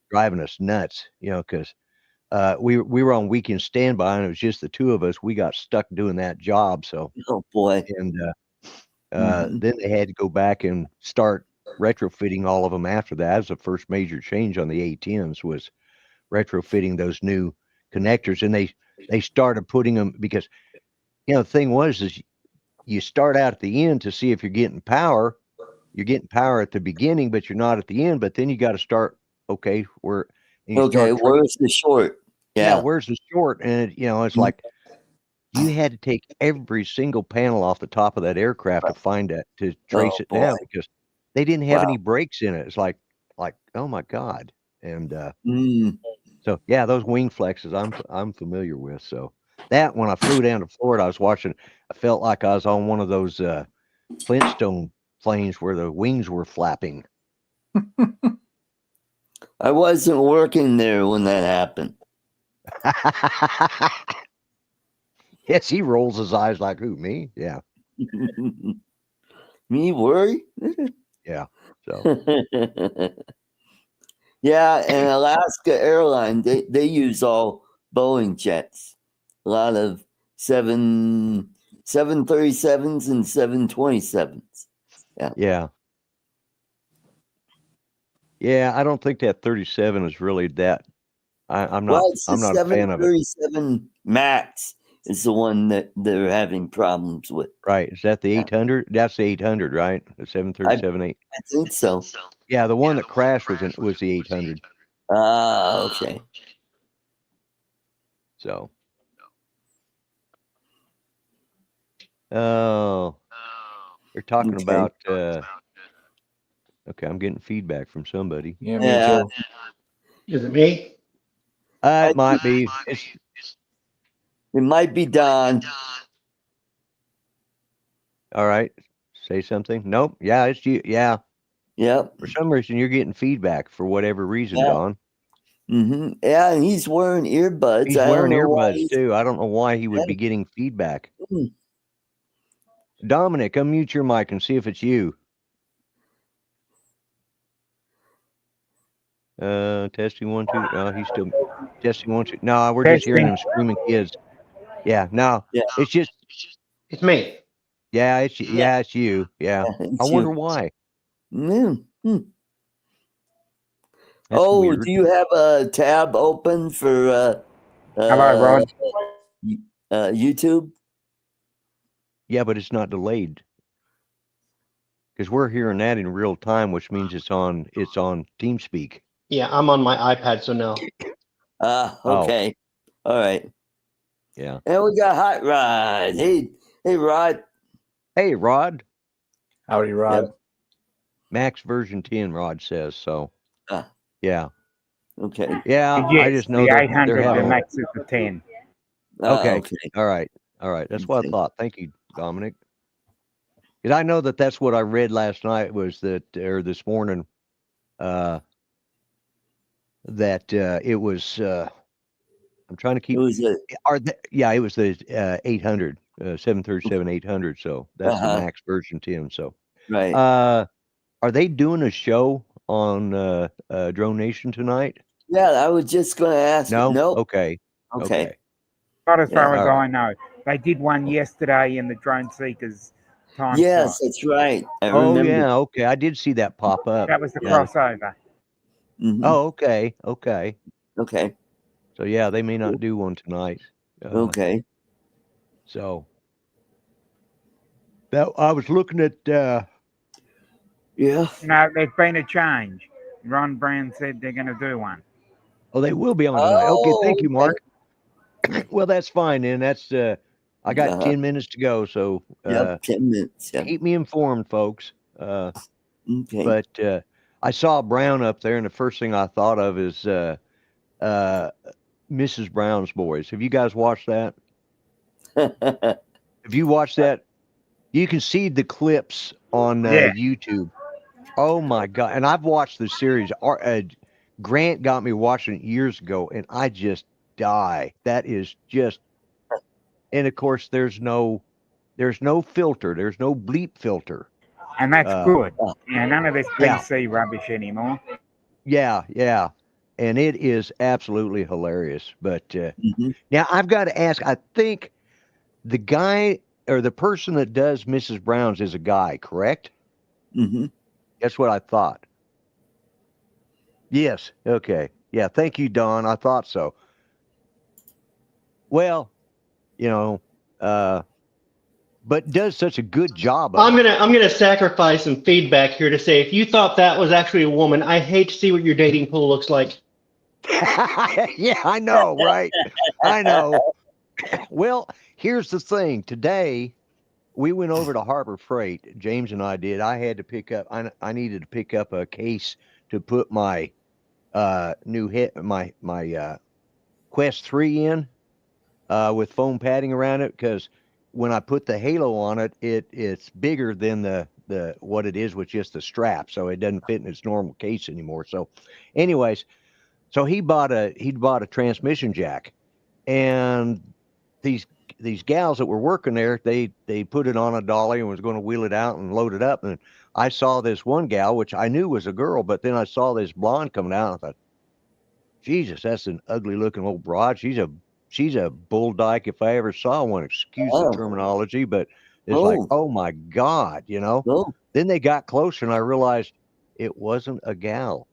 driving us nuts, because we were on weekend standby, and it was just the two of us. We got stuck doing that job. So, oh boy. And then they had to go back and start retrofitting all of them after that. That was the first major change on the A-10s, was retrofitting those new connectors. And they started putting them, because the thing is you start out at the end to see if you're getting power. You're getting power at the beginning, but you're not at the end. But then you got to start, where's the short? Yeah, where's the short? And it's like you had to take every single panel off the top of that aircraft to find that, to trace it down, because they didn't have any breaks in it. It's like, oh my God. And so those wing flexes I'm familiar with. So that, when I flew down to Florida, I felt like I was on one of those Flintstone planes where the wings were flapping. I wasn't working there when that happened. Yes, he rolls his eyes like, who, me? Yeah. Me worry? Yeah. So Yeah, and Alaska Airlines, they use all Boeing jets. A lot of 737s and 727s. yeah. Yeah, I don't think that 37 is really that. I'm not. Well, it's the I'm not a fan of it. 737 Max is the one that they're having problems with. Right? Is that the 800? That's the 800, right? The 737 8. I think so. Yeah, the one that crashed was the 800. Ah, okay. So. Oh, they're talking Okay. about. Okay, I'm getting feedback from somebody. Yeah, me Yeah. too. Is it me? It might be. It might be Don. All right. Say something. Nope. Yeah, it's you. Yeah. Yep. For some reason, you're getting feedback for whatever reason, Yeah. Don. Mm-hmm. Yeah, and he's wearing earbuds. He's I wearing don't know why earbuds too. I don't know why he would be getting feedback. Dominic, unmute your mic and see if it's you. Testing 1 2. He's still testing 1 2. No, we're just hearing them screaming kids. Yeah, no, Yeah. it's just. It's me. Yeah, it's you. Yeah, it's I wonder you. why. Mm. That's Oh, weird. do you have a tab open for Hello, Rod. YouTube? Yeah, but it's not delayed because we're hearing that in real time, which means it's on TeamSpeak. Yeah, I'm on my iPad, so no. Okay. All right. Yeah. And we got Hot Rod. Hey, Rod. Hey, Rod. Howdy, Rod. Yep. Max version 10, Rod says. So, Ah. yeah. Okay. Yeah, Yes, I just know the they're 800, having the a- Max is the 10. Okay. Okay. All right. That's what I Okay. thought. Thank you, Dominic. Because I know that's what I read last night was that, or this morning, that it was. I'm trying to keep. It was a It was the 800, 737 800. So that's the Max version 10. So, right. are they doing a show on Drone Nation tonight? Yeah, I was just going to ask. No. Nope. Okay. Not as far Yeah. as All I know. They did one yesterday in the Drone Seekers time Yes, slot. that's right. I Oh remember. yeah. Okay. I did see that pop up. That was the Yeah. crossover. Mhm. Oh, okay. Okay. So yeah, they may not do one tonight. Okay. So that I was looking at. Yeah. No, there's been a change. Ron Brown said they're going to do one. Oh, they will be on tonight. Okay, thank you, okay. Mark. Well, that's fine, and that's. I got 10 minutes to go, so Yep. 10 minutes. Yeah. keep me informed, folks. Okay. But I saw Brown up there, and the first thing I thought of is Mrs. Brown's Boys. Have you guys watched that? Have you watched that? You can see the clips on Yeah. YouTube. Oh my God! And I've watched the series. Grant got me watching it years ago, and I just die. That is just. And of course, there's no filter. There's no bleep filter. And that's good. Oh. Yeah, none of this Yeah. PC rubbish anymore. Yeah. And it is absolutely hilarious. But Mhm. now I've got to ask. I think the guy or the person that does Mrs. Brown's is a guy, correct? Mhm. That's what I thought. Yes. Okay. Yeah. Thank you, Don. I thought so. Well, but does such a good job of I'm it. gonna sacrifice some feedback here to say if you thought that was actually a woman, I hate to see what your dating pool looks like. Yeah, I know, right? I know. Well, here's the thing. Today, we went over to Harbor Freight. James and I did. I had to pick up. I needed to pick up a case to put my new hit my Quest 3 in with foam padding around it because when I put the Halo on it, it's bigger than the what it is with just the strap, so it doesn't fit in its normal case anymore. So, anyways, so he bought a transmission jack, and these gals that were working there, they put it on a dolly and was going to wheel it out and load it up. And I saw this one gal, which I knew was a girl, but then I saw this blonde coming out. And I thought, Jesus, that's an ugly looking old broad. She's a bull dyke if I ever saw one. Excuse the terminology, but it's like, oh my God, you know. Then they got closer and I realized it wasn't a gal.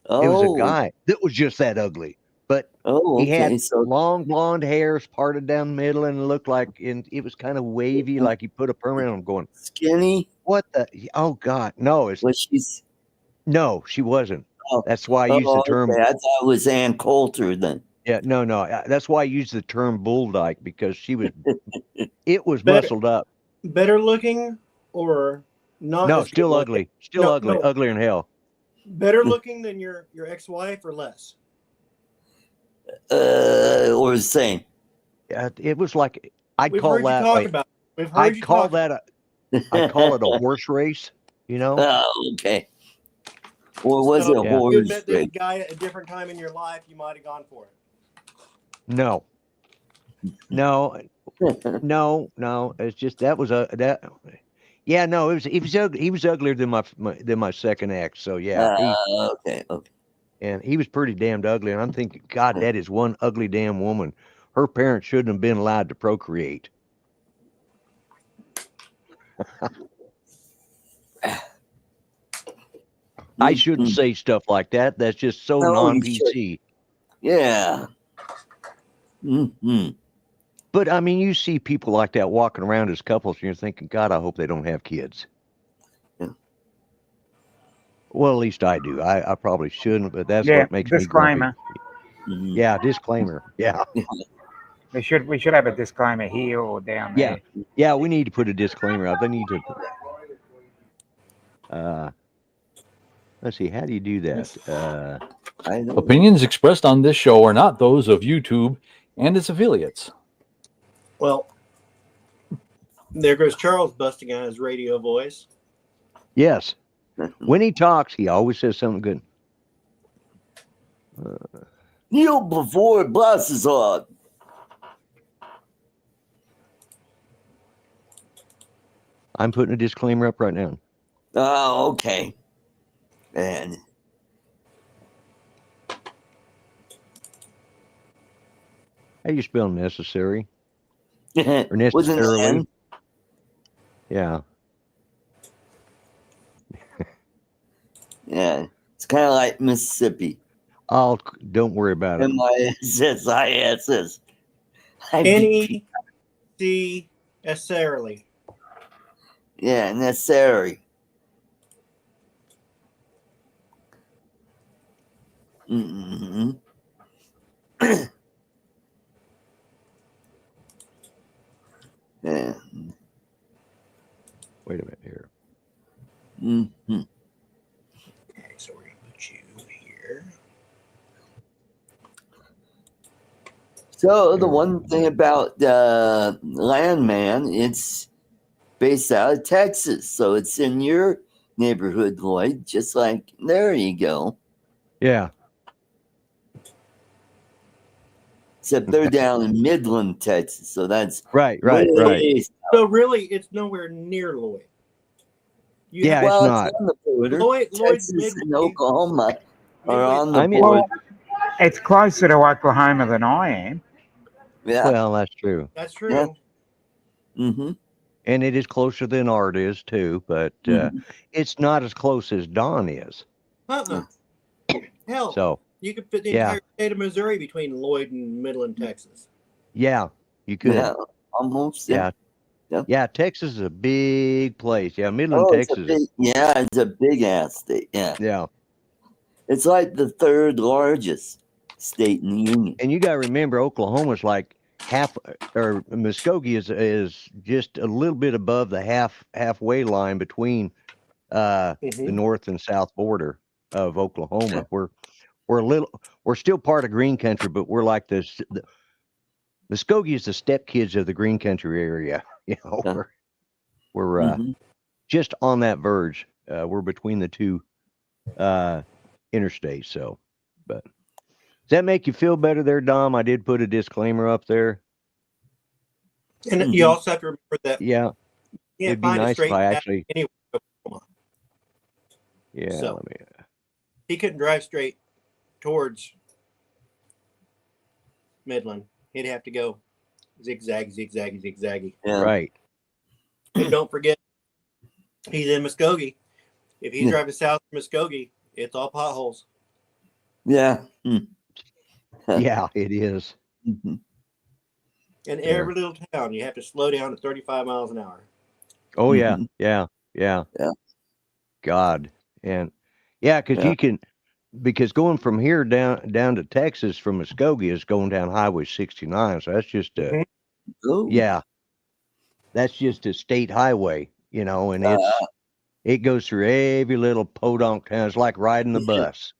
It was a guy that was just that ugly. But he had long blonde hairs parted down the middle and it looked like it was kind of wavy, like he put a permanent on. I'm going, skinny? What the? Oh God, no! No, she wasn't. That's why I used the term. I thought it was Ann Coulter then. Yeah, no. That's why I used the term bull dyke, because she was. It was muscled up. Better looking or not? No, still ugly. Still ugly. No. Uglier than hell. Better looking than your ex-wife or less? Or the same. Yeah, it was like I'd We've call heard that. You talk about. We've heard I'd you call talk that a. I call it a horse race. You know. Oh, okay. Or was it a horse you admit that a guy at a different time in your life, you might have gone for it? No. It's just that was that. Yeah, no, he was ugly. He was uglier than my second ex. So yeah. Okay. And he was pretty damned ugly. And I'm thinking, God, that is one ugly damn woman. Her parents shouldn't have been allowed to procreate. I shouldn't say stuff like that. That's just so non-PC. Yeah. But I mean, you see people like that walking around as couples, and you're thinking, God, I hope they don't have kids. Yeah. Well, at least I do. I probably shouldn't, but that's what makes disclaimer. me grumpy. Yeah, disclaimer. Yeah. We should have a disclaimer here or down there. Yeah, we need to put a disclaimer out. They need to. Let's see. How do you do that? Opinions expressed on this show are not those of YouTube and its affiliates. Well, there goes Charles busting out his radio voice. Yes. When he talks, he always says something good. Kneel before boss is on. I'm putting a disclaimer up right now. Oh, okay. And how you spell necessary? Or necessarily? Yeah. Yeah. It's kind of like Mississippi. Oh, don't worry about it. MISSISS. Necessarily. Yeah, necessary. Mm-hmm. Yeah. Wait a minute here. Mm-hmm. Okay, so we're gonna put you here. So the one thing about Landman, it's based out of Texas, so it's in your neighborhood, Lloyd. Just like there you go. Yeah. Except they're down in Midland, Texas, so that's right. So really, it's nowhere near Lloyd. It's not. It's on the border. Lloyd's Texas and Oklahoma are on the border. Well, it's closer to Oklahoma than I am. Yeah. Well, that's true. That's true. Yeah. Mm-hmm. And it is closer than Art is too, but it's not as close as Don is. Hell, so you could fit the entire state of Missouri between Lloyd and Midland, Texas. Yeah, you could. Yeah, almost. Yeah, Texas is a big place. Yeah, Midland, Texas. It's a big ass state. Yeah. It's like the third largest state in the union. And you got to remember, Oklahoma's like Muskogee is just a little bit above the halfway line between the north and south border of Oklahoma. We're still part of green country, but we're like this. Muskogee is the stepkids of the green country area. You know, we're just on that verge. We're between the two interstates. So, but does that make you feel better there, Dom? I did put a disclaimer up there. And you also have to remember that Yeah, you it'd can't be find a nice if straight I path actually. anywhere in Oklahoma. Yeah, So- let me. He couldn't drive straight towards Midland. He'd have to go zigzag, zigzag, zigzaggy. Yeah. Right. And don't forget, he's in Muskogee. If he's Yeah. driving south from Muskogee, it's all potholes. Yeah. Yeah, it is. Mhm. In There. every little town, you have to slow down to 35 miles an hour. Oh yeah, Mhm. yeah. Yeah. God, and yeah, because Yeah. you can, because going from here down to Texas from Muskogee is going down Highway 69. So that's just a Mhm. Ooh. yeah, that's just a state highway, and it goes through every little podunk town. It's like riding the bus.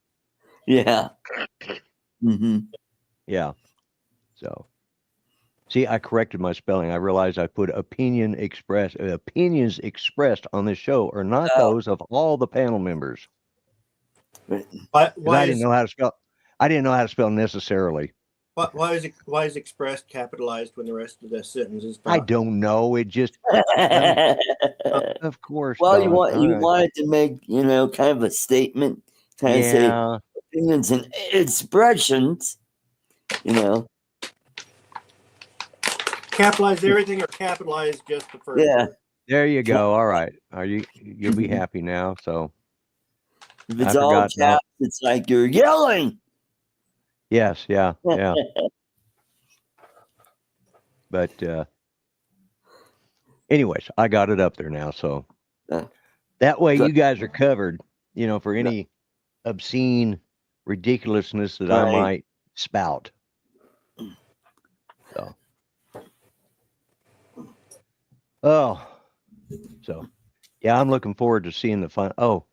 Yeah. Hmm. Yeah. So, see, I corrected my spelling. I realized I put opinions expressed on this show are not those of all the panel members. Why 'Cause I didn't is know how to spell. I didn't know how to spell necessarily. why is expressed capitalized when the rest of the sentence is I not? don't know. It just, of course. Well, Don. All you right. wanted to make kind of a statement, kind of say Yeah. opinions and expressions. Capitalize everything or capitalize just the first Yeah. word? There you go. All right. You'll be happy now. So If it's I all forgot. No. caps, it's like you're yelling. Yes. Yeah. Yeah. But anyways, I got it up there now. So Uh, that way so- you guys are covered, for any obscene ridiculousness that I Right. might spout. So. Oh. So yeah, I'm looking forward to seeing the fun. Oh,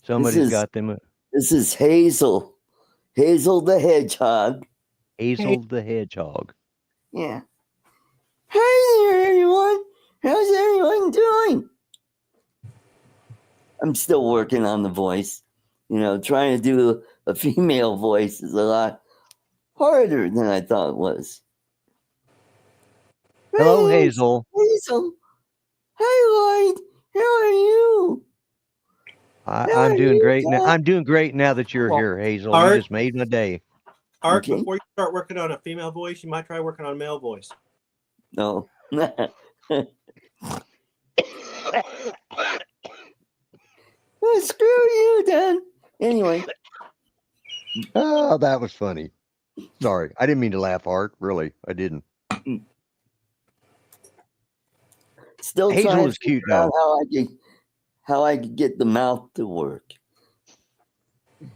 somebody's got them. This is Hazel. Hazel the Hedgehog. Hazel the Hedgehog. Yeah. Hey there, everyone. How's everyone doing? I'm still working on the voice. Trying to do a female voice is a lot harder than I thought it was. Hello, Hey, Hazel. Hazel. Hi, Lloyd. How are you? I'm doing great now. Dad? I'm doing great now that you're Well, here, Hazel. Art- You just made my day. Art, Okay. before you start working on a female voice, you might try working on a male voice. No. Well, screw you, Dan. Anyway, Oh, that was funny. Sorry, I didn't mean to laugh, Art. Really, I didn't. still Hazel trying is to cute, figure out though. how I could get the mouth to work.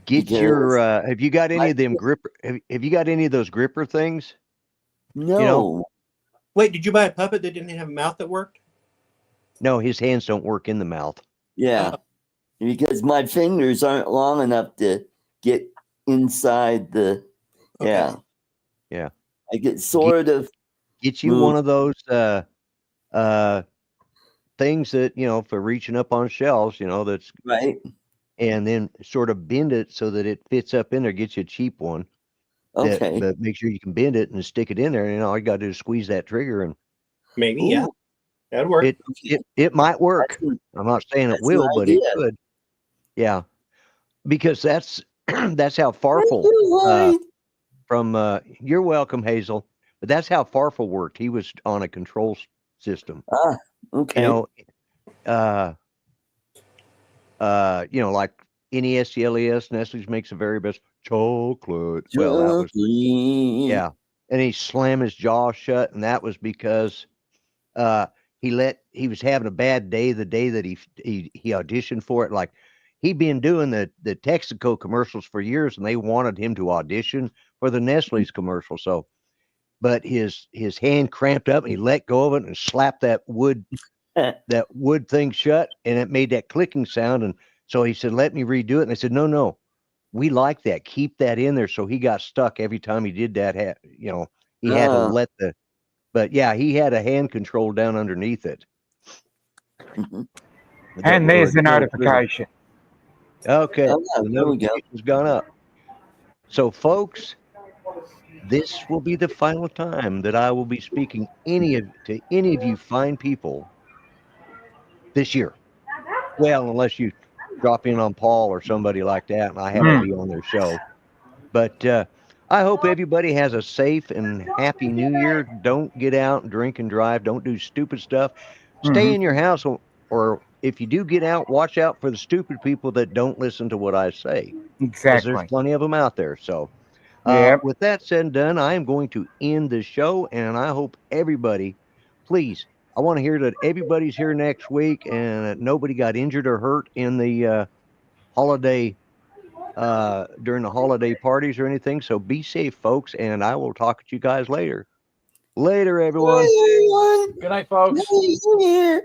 Get Because your. Have you got any my- of them gripper? Have you got any of those gripper things? No. Wait, did you buy a puppet that didn't have a mouth that worked? No, his hands don't work in the mouth. Yeah. Because my fingers aren't long enough to get inside the. Okay. Yeah. Yeah. I get sort of. Get you one of those things that for reaching up on shelves. That's Right. and then sort of bend it so that it fits up in there. Get you a cheap one. Okay. But make sure you can bend it and stick it in there. And all you got to do is squeeze that trigger, and Maybe, Ooh, yeah. That'd work. it might work. That's an- I'm not saying it that's an will, but it idea. could. Yeah, because that's that's how Thank Farfel you, Lloyd. from. You're welcome, Hazel. But that's how Farfel worked. He was on a control system. Okay. Like NES, Nestle's makes the very best chocolate. Well, that was yeah. And he slammed his jaw shut, and that was because he was having a bad day the day that he auditioned for it. Like he'd been doing the Texaco commercials for years, and they wanted him to audition for the Nestle's commercial. So, but his hand cramped up, and he let go of it and slapped that wood thing shut, and it made that clicking sound. And so he said, "Let me redo it." And I said, "No, we like that. Keep that in there." So he got stuck every time he did that. He had to let the. But yeah, he had a hand control down underneath it. Mhm. And there's the notification. Okay, Oh, yeah, the there we go. notification's gone up. So, folks, this will be the final time that I will be speaking to any of you fine people this year. Well, unless you drop in on Paul or somebody like that, and I happen to be on their show. But I hope everybody has a safe and happy New Year. Don't get out and drink and drive. Don't do stupid stuff. Stay in your house, or if you do get out, watch out for the stupid people that don't listen to what I say, because there's Exactly. plenty of them out there. So, Yep. with that said and done, I am going to end the show, and I hope everybody, please, I want to hear that everybody's here next week and that nobody got injured or hurt in the holiday during the holiday parties or anything. So be safe, folks, and I will talk to you guys later. Later, everyone. Bye, everyone. Good night, folks. Happy New Year.